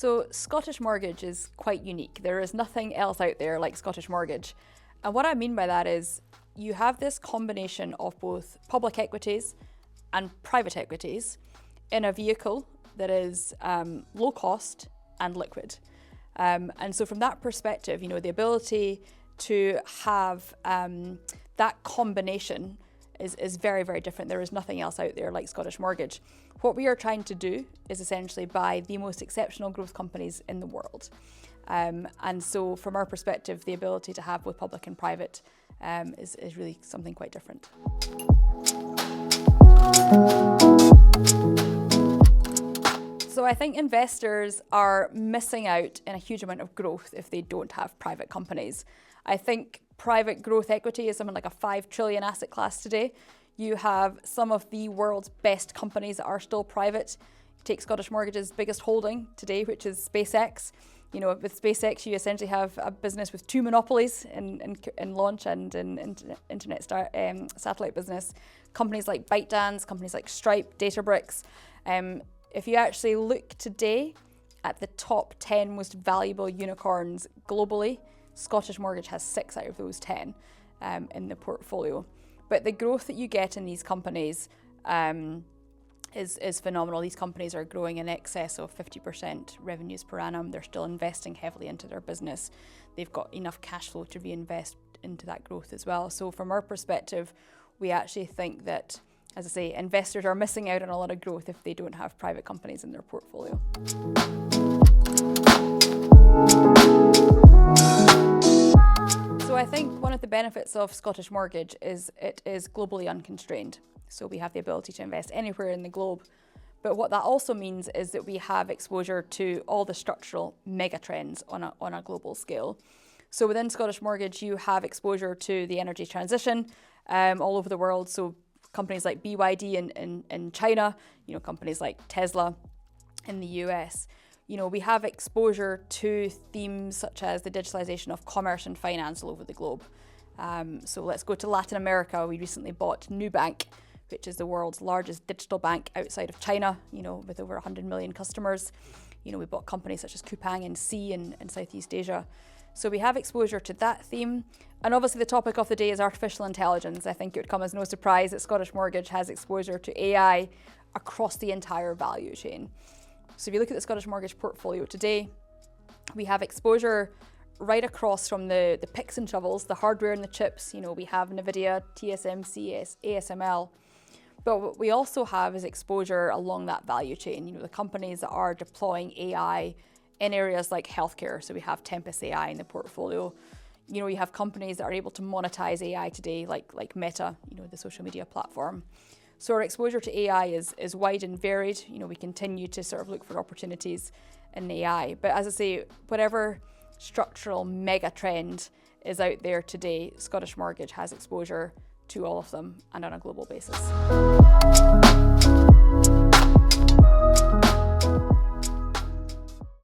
So Scottish Mortgage is quite unique. There is nothing else out there like Scottish Mortgage. And what I mean by that is you have this combination of both public equities and private equities in a vehicle that is low cost and liquid. And so from that perspective, the ability to have that combination is very, very different. There is nothing else out there like Scottish Mortgage. What we are trying to do is essentially buy the most exceptional growth companies in the world. And so from our perspective, the ability to have both public and private is really something quite different. So I think investors are missing out in a huge amount of growth if they don't have private companies. I think private growth equity is something like a 5 trillion asset class today. You have some of the world's best companies that are still private. Take Scottish Mortgage's biggest holding today, which is SpaceX. With SpaceX, you essentially have a business with two monopolies in launch and in internet satellite business. Companies like ByteDance, companies like Stripe, Databricks. If you actually look today at the top 10 most valuable unicorns globally, Scottish Mortgage has 6 out of those 10 in the portfolio. But the growth that you get in these companies is phenomenal. These companies are growing in excess of 50% revenues per annum. They're still investing heavily into their business. They've got enough cash flow to reinvest into that growth as well. So from our perspective, we actually think that, as I say, investors are missing out on a lot of growth if they don't have private companies in their portfolio. So I think one of the benefits of Scottish Mortgage is it is globally unconstrained. So we have the ability to invest anywhere in the globe. But what that also means is that we have exposure to all the structural mega trends on a global scale. So within Scottish Mortgage, you have exposure to the energy transition all over the world. So companies like BYD in China, companies like Tesla in the US. We have exposure to themes such as the digitalization of commerce and finance all over the globe. So let's go to Latin America. We recently bought Nubank, which is the world's largest digital bank outside of China, with over 100 million customers. We bought companies such as Coupang and Sea in Southeast Asia. So we have exposure to that theme. And obviously the topic of the day is artificial intelligence. I think it would come as no surprise that Scottish Mortgage has exposure to AI across the entire value chain. So if you look at the Scottish Mortgage portfolio today, we have exposure right across from the picks and shovels, the hardware and the chips. We have NVIDIA, TSMC, ASML. But what we also have is exposure along that value chain. The companies that are deploying AI in areas like healthcare. So we have Tempest AI in the portfolio. You have companies that are able to monetize AI today, like Meta, the social media platform. So our exposure to AI is wide and varied. We continue to sort of look for opportunities in AI. But as I say, whatever structural mega trend is out there today, Scottish Mortgage has exposure to all of them and on a global basis.